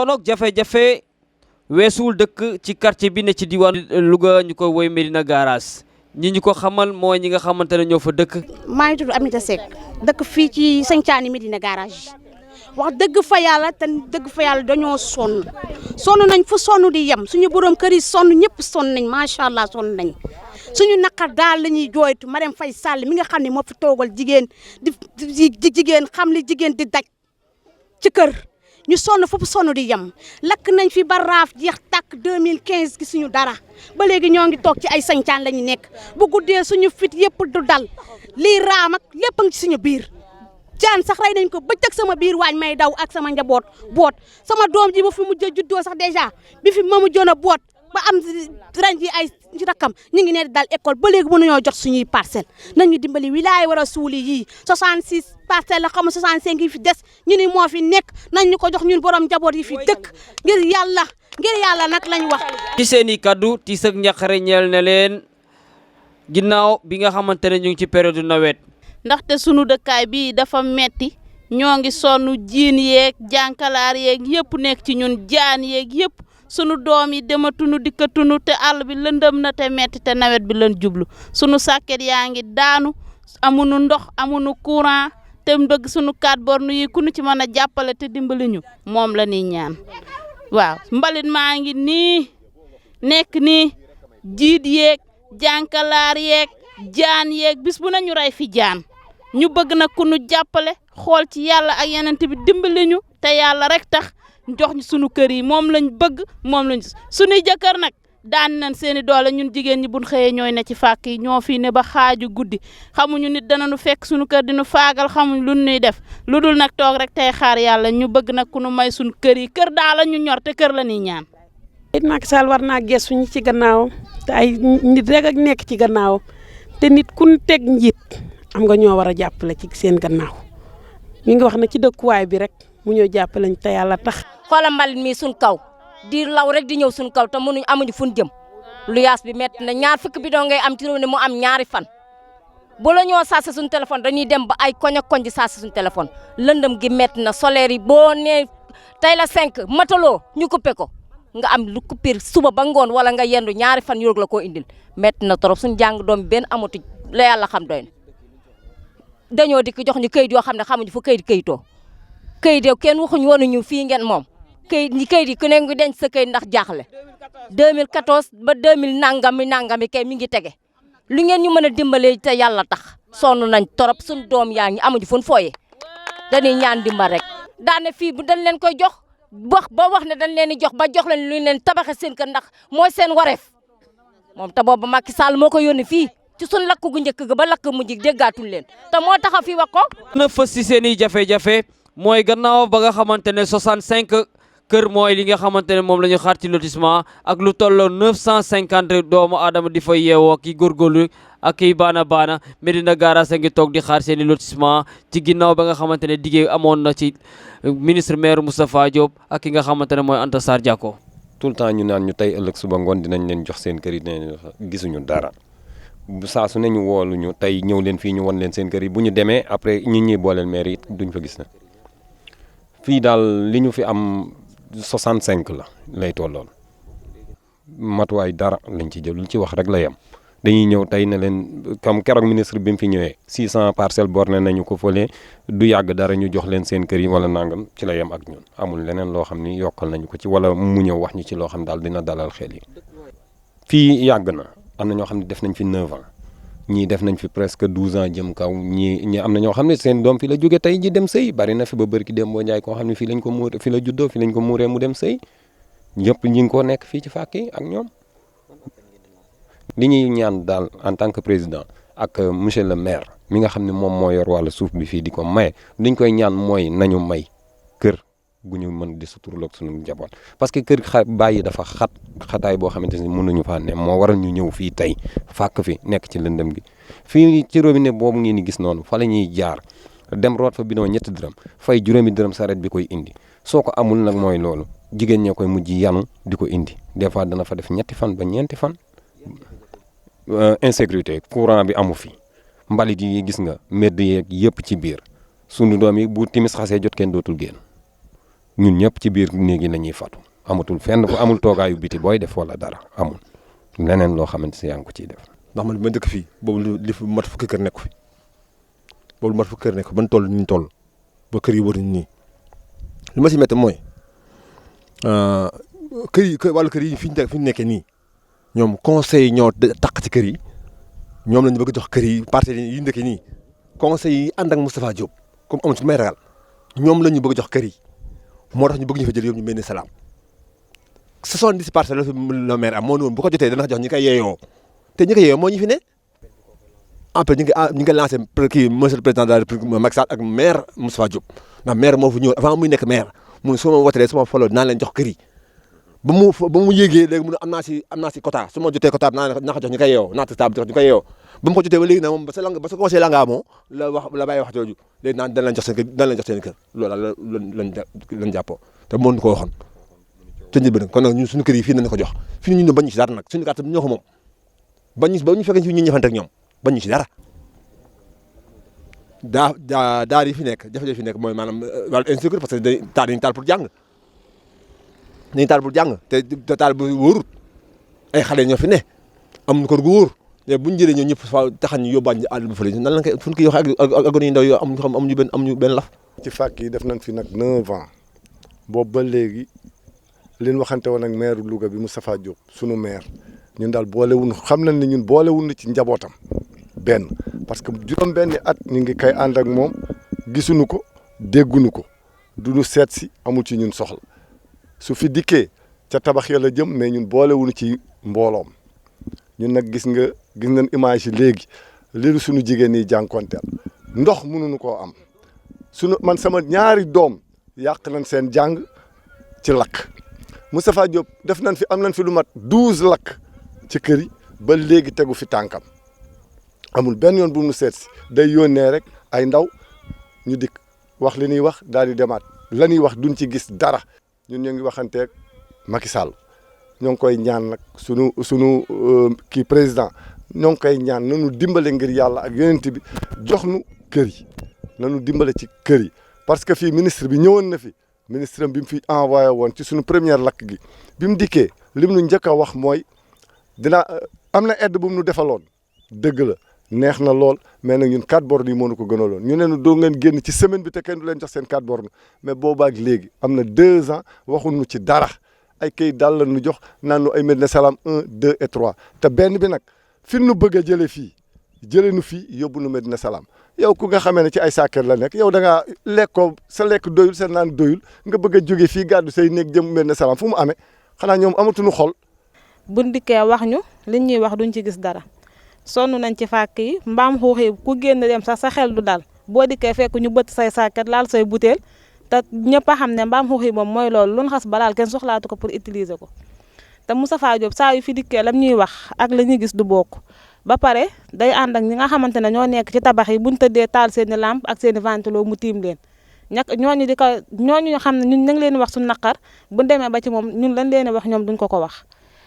coonoog jafe-jafe weesuwul dëkk ci quartier bi ne ci diwaan Louga ñu ko woy Médina Garaas ñu ko xamal mooy ñi nga xamante ne ñoo fa dëkk. maa ngi tudd Aminata Seck dëkk fii ci Santhiane Médina Garage wax dëgg fa yàlla dañoo sonn nañ fu sonn di yem suñu borom kër yi sonn ñëpp sonn nañ macha allah sonn nañ suñu naqar daal la ñuy jooytu Marème Faye Sall mi nga xam ne moo fi toogal jigéen di jigéen xam li jigéen di daj ci kër ñu sonn foofu sonn di yem lakk nañ fi ba raaf jeex tàkk 2015 gi suñu dara ba léegi ñoo ngi toog ci ay Santhiane la ñu nekk bu guddee suñu fit yëpp du dal lii raam ak lépp a ngi ci suñu biir jaan sax rey nañ ko bëccëg sama biir waañ may daw ak sama njaboot boot sama doom ji ba fi mujj a juddoo sax dèjà bi fi ma mujjoon a boot ba am ren ji ay rakkam ñu ngi ne dal école ba léegi mënuñoo jot suñuy parcelle nañu dimbali wilaay war a suuli yii 66 parcelle la xam 65 yi fi des ñu ni moo fi nekk nañ ñu ko jox ñun borom njaboot yi fi dëkk ngir yàlla nag lañ wax. ci seen i kaddu tiis ak njaqare ñeel na leen ginnaaw bi nga xamante ne ñu ngi ci période nawet. ndaxte sunu dëkkaay bii dafa metti ñoo ngi sonn jiin yeeg jànkalaar yeeg yëpp nekk ci ñun jaan yeeg yëpp sunu doom yi dematunu dikkatunu te àll bi lëndëm na te metti te nawet bi lan jublu sunu sàkket yaa ngi daanu amunu ndox amunu courant te bëgg sunu 4 borne yi ku nu ci mën a jàppale te dimbali ñu moom la ñuy ñaan waaw mbalit maa ngi nii nekk nii jiit yeeg jànkalaar yeeg jaan yeeg bis bu nañu rey fi jaan ñu bëgg nag ku nu jàppale xool ci yàlla ak yeneen bi dimbali ñu te yàlla rek tax jox ñu sunu kër yi moom lañ bëgg moom lañ sunuy jëkkër nag daan nañ seeni doole ñun jigéen ñi buñ xëyee ñooy ne ci fàkk yi ñoo fii ne ba xaaju guddi xamuñu nit danañu fekk sunu kër dinu faagal xamuñ lu ñuy def lu dul nag toog rek tey xaar yàlla ñu bëgg nag ku nu may sunu kër yi kër daa la ñu ñor te kër la ñuy ñaan. Macky Sall war naa gëstu ñi ci gannaaw te ay nit rek ak nekk ci gannaaw te nit ku teg njiit am nga ñoo war a jàppale ci seen gannaaw mi ngi wax na ci dëkkuwaay bi rek mu ñëw jàppale ñu te yàlla tax. xoolal mbalit mi suñ kaw di law rek di ñëw suñ kaw te mënuñ amuñu fu ñu jëm lu yaas bi métti na ñaar fukki bi doo ngay am ci réew ne mu am ñaari fan bu la ñoo saase suñu téléphone dañuy dem ba ay koñ ak koñ di saase suñu téléphone lëndëm gi métti na solaire yi boo nee tey la 5 mataloo ñu coupé ko nga am lu coupé suba ba ngoon wala nga yendu ñaari fan yu la koo indil métti na trop suñu jàng doom benn amatu la yàlla xam doy na dañoo dikk jox ñu këyit yoo xam ne xamuñu fu këyitoo këyit yow kenn waxuñu wonuñu fii ngeen moom këyit yi ku ne ngi denc sa këyit ndax jaaxle 2014 ba 2000 nangami kay mi ngi tege lu ngeen ñu mën a dimbalee te yàlla tax sonn nañ torop suñu doom yaa ngi amuñu fu ñu fooyee dañuy ñaan dimbal rek daane fii bu dañ leen koy jox wax ne dañ leen di jox ba jox leen lu leen tabaxe seen kër ndax mooy seen wareef moom te boobu Macky Sall moo ko yónni fii ci suñ lakk gu njëkk ga ba lakk mujj déggaatul leen te moo taxaw fii wax ko. na fës ci seen i jafe-jafe mooy gannaaw ba nga xamante ne 65 kër mooy li nga xamante ne moom la ñu xaar ci lotissement ak lu tolloo 950 doomu aadama di fa yeewoo ki góorgóorlu ak kiy baana Médina Garaas a ngi toog di xaar seen i lotissement ci ginnaaw ba nga xamante ne diggé amoon na ci ministre maire Moustapha Diop ak ki nga xamante ne mooy Anta Sarr Diako. tout le temps ñu naan ñu tey ëllëg suba ngoon dinañ leen jox seen kër yi dinañ gisuñu dara saa su ne ñu woolu ñu tey ñëw leen fii ñu won leen seen kër yi bu ñu demee après ñi booleel maire yi duñ fa gis na fii daal li ñu fi am 65 la lay tollool matuwaay dara lañ ci jël lu ci wax rek la yem dañuy ñëw tey ne leen comme keroog ministre bi mu fi ñëwee 600 parcelles borné nañu ko fële du yàgg dara ñu jox leen seen kër yi wala nangam ci la yem ak ñun amul leneen loo xam ni yokkal nañu ko ci wala mu ñëw wax ñu ci loo xam daal dina dalal xel yi. fii yàgg na am na ñoo xam ne def nañ fi 9 ans ñii def nañ fi presque 12 ans jëm kaw ñii am na ñoo xam ne seen doom fi la jóge tey ji dem sëy bari na fi ba bërki dem boo njaay koo xam ne fii lañ ko muur fi la juddoo fi lañ ko muuree mu dem sëy ñëpp ñi ngi ko nekk fii ci fàkk yi ak ñoom li ñuy ñaan daal en tant que président ak monsieur le maire mi nga xam ne moom moo yor wàllu suuf bi fii di ko maye liñ koy ñaan mooy nañu may kër gu ñu mën di suturloog suñu njaboot parce que kër bàyyi dafa xataay boo xamante ni mënuñu faa ne moo waral ñu ñëw fii tey fàkk fi nekk ci lëndëm gi fii ci robinet boobu ngeen di gis noonu fa la ñuy jaar dem root fa bidon 2 dërëm fay 5 dërëm saret bi koy indi soo ko amul nag mooy loolu jigéen ñee koy mujj yanu di ko indi des fois dana fa def 3 fan ba 4 fan insécurité courant bi amu fi mbalit yi gis nga mbedd yeeg yëpp ci biir sunu doom yi bu timis xasee jot kenn dootul génn ñun ñëpp ci biir néeg yi nañuy fatu amatul fenn fu amul toogaayu biti booy def wala dara amul leneen loo xamante si yaa ngi ko ciy def. ndax man ma dëkk fii boobu li fi mat fukki kër nekk fi boobu mat fukki kër nekk ban toll ñu toll ba kër yi wër nii li ma si métti mooy wàllu kër yi fi ñu nekkee nii ñoom conseil ñoo taq ci kër yi ñoom lañu bëgg jox kër yi parti yi ndëkkee nii conseil yi ànd ak Moustapha Diop comme amul ci may ragal ñoom la ñu bëgg jox kër yi moo tax ñu bëgg ñu fa jël yóbbu ñu mel ni salaam 70 parcelles la fi le maire am moo ne woon bu ko jotee dana ko jox ñi koy yeeyoo te ñi koy yeeyoo moo ñu fi ne après ñu ngi lancé kii monsieur le président de la République Macky Sall ak maire Moustapha Diop ndax maire moo fi ñëw avant muy nekk maire mu ne su ma wotalee su ma faloo dinaa leen jox kër yi ba mu yéegee léegi mu ne am naa si quota su ma jotee quota bi naa ko jox ñu koy yeewoo naata table jox ñu koy yeewoo ba mu ko jotee ba léegi nag moom ba sa conseil la ngaa moo la bàyyi wax jooju léegi naan dañ leen jox seen kër loolu lañ jàppoo te mënuñu ko waxoon te ñu bëri kon nag ñun suñu kër yi fii nañu ko jox fii ñu bañ ñu si dara nag suñu carte bi ñoo ko moom ba ñu fekkee ñu ñëfante ak ñoom bañ ñu si dara daar yi fi nekk jafe-jafe fi nekk mooy maanaam wàllu insécurité parce que dañuy taal pour jàng te taal bu wóorut ay xale ñoo fi ne am na kër gu wóor mais bu ñu jëlee ñoom ñëpp fa taxañ ñu yóbbaat ñu àll bu fële nan la koy fu ñu koy waxee ak gone yu ndaw yoo amuñu benn laf. ci fàkk yi def nañ fi nag 9 ans boobu ba léegi liñ waxante woon ak maire Louga bi Moustapha Diop sunu maire ñun daal boolewuñu xam nañ ne ñun boolewuñu ci njabootam benn parce que juróom-benni at ñu ngi koy ànd ak moom gisuñu ko dégguñu ko duñu seet si amul ci ñun soxla su fi dikkee ca tabax ya la jëm mais ñun boolewuñu ci mbooloom ñun nag gis nañ image yi léegi liiru suñu jigéen ñi jànkonteel ndox mënuñu koo am man sama ñaari doom yàq nañ seen jàng ci lakk Moustapha Diop am nañ fi lu mat 12 lakk ci kër yi ba léegi tegu fi tànkam amul benn yoon bu mu seet si day yónnee rek ay ndaw ñu dikk wax li ñuy wax daal di demaat la ñuy wax duñ ci gis dara ñun ñoo ngi waxanteeg Macky Sall ñoo ngi koy ñaan nag sunu kii président ñoo ngi koy ñaan nanu dimbale ngir yàlla ak yonent bi jox nu kër yi nanu dimbale ci kër yi parce que fii ministre bi ñëwoon na fi ministre bi mu fi envoyé woon ci suñu première lakk gi bi mu dikkee lim nu njëkk a wax mooy am na aide bu mu nu defaloon dëgg la neex na lool mais nag ñun 4 bornes yi moo nu ko gënaloon ñu ne doo ngeen génn ci semaine bi te kenn du leen jox seen 4 bornes mais boobaag léegi am na 2 ans waxuñu ci dara ay kayit daal la nu jox naan nu ay Médina Salaam 1 2 et 3 te benn bi nag fi nu bëgg a jëlee fii jëlee nu fii yóbbu nu Médina Salaam yow ku nga xamee ne ci ay sàkket la nekk yow da ngaa lekkoo sa lekk doyul sa naan doyul nga bëgg a jóge fii gàddu say néeg jëm Médina Salaam fu mu amee xanaa ñoom amatuñu xol. buñ dikkee wax ñu liñ ñuy wax duñ ci gis dara sonn nañ ci fàkk yi mbaam xuux yi ku génn dem sax sa xel du dal boo dikkee fekk ñu bëtt say sàkket laal say butéel te ñëpp a xam ne mbaam xuux yi moom mooy loolu lu ñu xas ba laal kenn soxlaatu ko pour utiliser ko te Moustapha Diop saa yu fi dikkee lam ñuy wax ak la ñuy gis du bokk ba pare day ànd ak ñi nga xamante ne ñoo nekk ci tabax yi buñ tëddee taal seen i lampe ak seen i ventilo mu tiim leen ñooñu xam ne ñun ñu ngi leen wax suñu naqar buñ demee ba ci moom ñun lañ leen wax ñoom duñ ko wax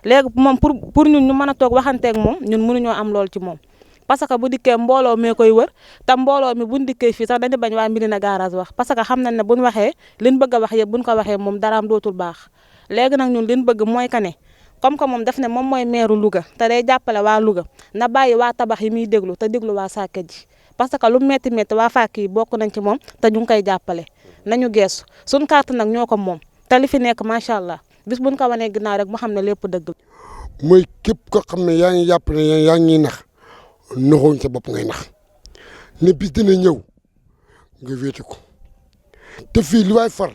léegi moom pour ñun ñu mën a toog waxanteeg moom ñun mënuñoo am lool ci moom parce que bu dikkee mbooloo mee koy wër te mbooloo mi buñ dikkee fii sax dañu bañ waa Médina garage wax parce que xam nañ ne buñ waxee liñ bëgg a wax yëpp buñ ko waxee moom daraam dootul baax léegi nag ñun liñ bëgg mooy que ne comme que moom daf ne moom mooy maire Louga te day jàppale waa Louga na bàyyi waa tabax yi muy déglu te déglu waa sàkket ji parce que lu métti métti waa fàkk yi bokk nañ ci moom te ñu ngi koy jàppale nañu geesu suñ carte nag ñoo ko moom te li fi nekk macha allah bis buñ ko wanee ginnaaw rek mu xam ne lépp dëgg la. mooy képp koo xam ne yaa ngi jàpp ne yaa ngi nax naxooñ sa bopp ngay nax ne bis dina ñëw nga wéeti ko te fii li waay far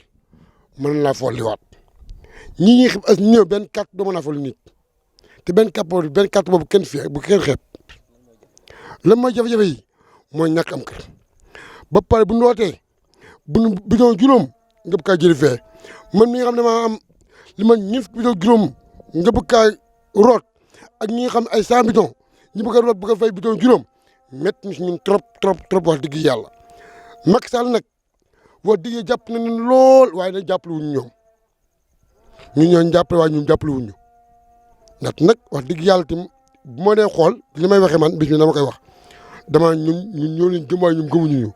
mën laa fool liwaat ñi ñuy xib as ñëw benn carte doo mën a fal nit te benn carte boobu kenn fii bu kenn xeeb lan mooy jafe-jafe yi mooy ñàkk am kër ba pare bu ñu wootee bu doon juróom nga bëgg kaa jëli fee man mi nga xam ne maa am li man ñëf bi doon juróom nga bëgg kaa root ak ñi nga xam ne ay 100 bidon ñu bëgg a root bëgg a fay bidon juróom métti na si ñun trop wax dëgg yàlla Macky Sall nag wax dëgg jàpp nañu lool waaye nag jàppale wuñu ñoom ñun ñoo jàppale waaye ñun jàppale wuñu ndax nag wax dëgg yàlla tam bu ma dee xool li may waxee man bis mi dama koy wax dama ñun ñoo leen gëm waaye ñun gëmuñu ñu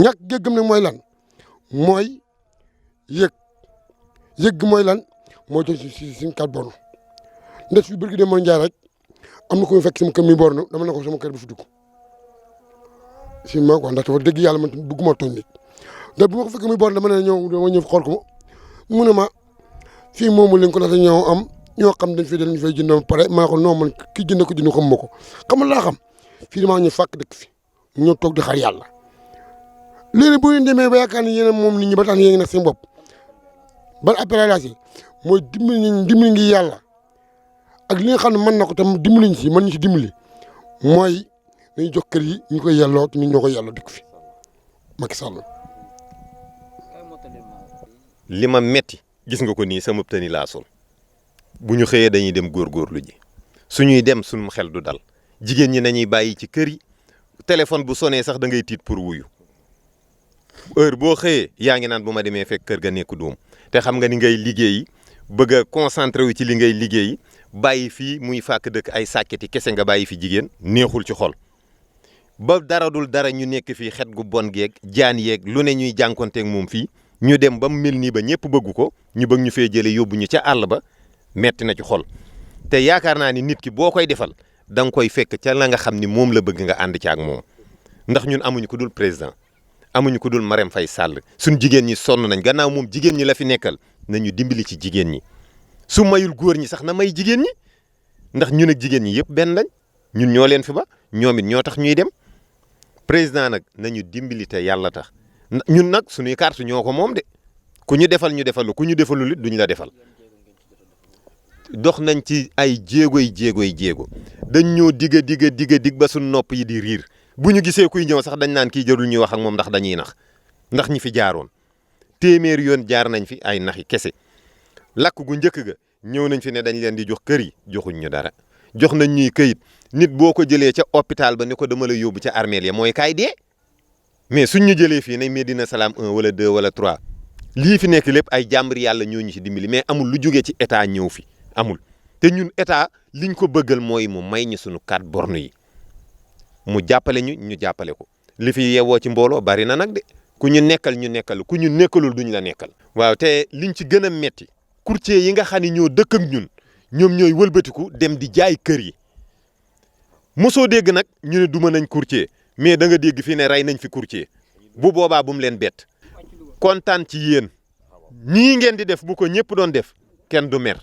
ñàkk géggam nag mooy lan mooy yëg yëg mooy lan mooy jox si suñ kat borno ndax fi bërgi de mooy njaay rek am na ko fekk sama kër mi borno dama ne ko sama kër bi fi dugg si ma quoi ndax dafa dëgg yàlla man bëgguma tooñ nit ndax bu ma ko fekk muy borno dama ne ñëw xool ko mu ne ma fii moomu leen ko ndax ñoo am ñoo xam dañ dañ fay jënd ba pare maa ko non man ki jënd ko jënd xam ma ko xamal laa xam fii damaa ñu fàkk dëkk fi ñoo toog di xaar yàlla léegi bu ñu demee ba yaakaar ni yéen moom nit ñi ba tax yéen nag seen bopp ban appel la si mooy dimbali ngi yàlla ak li nga xam ne mën na ko tam dimbali ñu si mën ñu si dimbali mooy dañuy jox kër yi ñu koy yelloo te ñun ñoo koy yelloo dëkk fi Macky Sall. li ma metti gis nga ko nii sama tëni laa sol bu ñu xëyee dañuy dem góorgóorlu ji suñuy dem suñu xel du dal jigéen ñi nañuy bàyyi ci kër yi téléphone bu sonné sax da ngay tiit pour wuyu heure boo xëyee yaa ngi naan bu ma demee fekk kër ga nekk doom te xam nga ni ngay liggéeyi bëgg a concentré wu ci li ngay liggéeyi bàyyi fii muy fàkk dëkk ay sàkketi kese nga bàyyi fi jigéen neexul ci xol ba dara dul dara ñu nekk fii xet gu bon geeg jaan yeeg lu ne ñuy jànkonteeg moom fii ñu dem ba mu mel nii ba ñëpp bëgg ko ñu bëgg ñu fee jëlee yóbbu ñu ca àll ba metti na ci xol te yaakaar naa ni nit ki boo koy defal da nga koy fekk ca la nga xam ni moom la bëgg nga ànd ci ak moom ndax ñun amuñu ko dul président amuñu ko dul Marème Faye Sall suñ jigéen ñi sonn nañ gannaaw moom jigéen ñi la fi nekkal nañu dimbali ci jigéen ñi su mayul góor ñi sax na may jigéen ñi ndax ñun ak jigéen ñi yëpp benn lañ ñun ñoo leen fi ba ñoom it ñoo tax ñuy dem président nag nañu dimbali te yàlla tax ñun nag suñuy carte ñoo ko moom de ku ñu defal ku ñu defalul it duñ la defal dox nañ ci ay jéego dañ ñoo dig ba suñ nopp yi di riir bu ñu gisee kuy ñëw sax dañ naan kii jarul ñuy wax ak moom ndax dañuy nax ndax ñi fi jaaroon téeméer yoon jaar nañ fi ay naxi kese lakk gu njëkk ga ñëw nañ fi ne dañ leen di jox kër yi joxuñ ñu dara jox nañ ñuy këyit nit boo ko jëlee ca hôpital ba ni ko dama la yóbbu ca armeel ya mooy kaay dee mais suñ ñu jëlee fii ne Médina Salaam 1 wala 2 wala 3 lii fi nekk lépp ay jàmbur yàlla ñoo ñu ci dimbali mais amul lu jógee ci état ñëw fi amul te ñun état liñ ko bëggal mooy mu may ñu suñu carte borne yi mu jàppale ñu jàppale ko li fi yeewoo ci mbooloo bari na nag de ku ñu nekkal ku ñu nekkalul duñ la nekkal. waaw te liñ ci gën a metti courtier yi nga xam ne ñoo dëkk ak ñun ñoom ñooy wëlbatiku dem di jaay kër yi mosoo dégg nag ñu ne duma nañ courtier mais da nga dégg fii ne rey nañ fi courtier bu boobaa bu mu leen bett kontaan ci yéen nii ngeen di def bu ko ñëpp doon def kenn du mer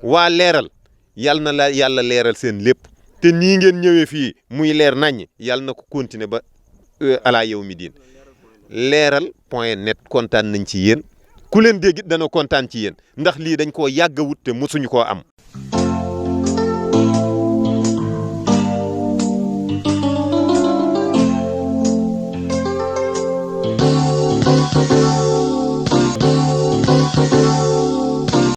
waa leeral yal na la yàlla leeral seen lépp te nii ngeen ñëwee fii muy leer nañ yàlla na ko continuer ba alaa yow mi diin leeral.net kontaan nañ ci yéen ku leen dégg dana kontaan ci yéen ndax lii dañ koo yàgg a wut te mosuñu koo am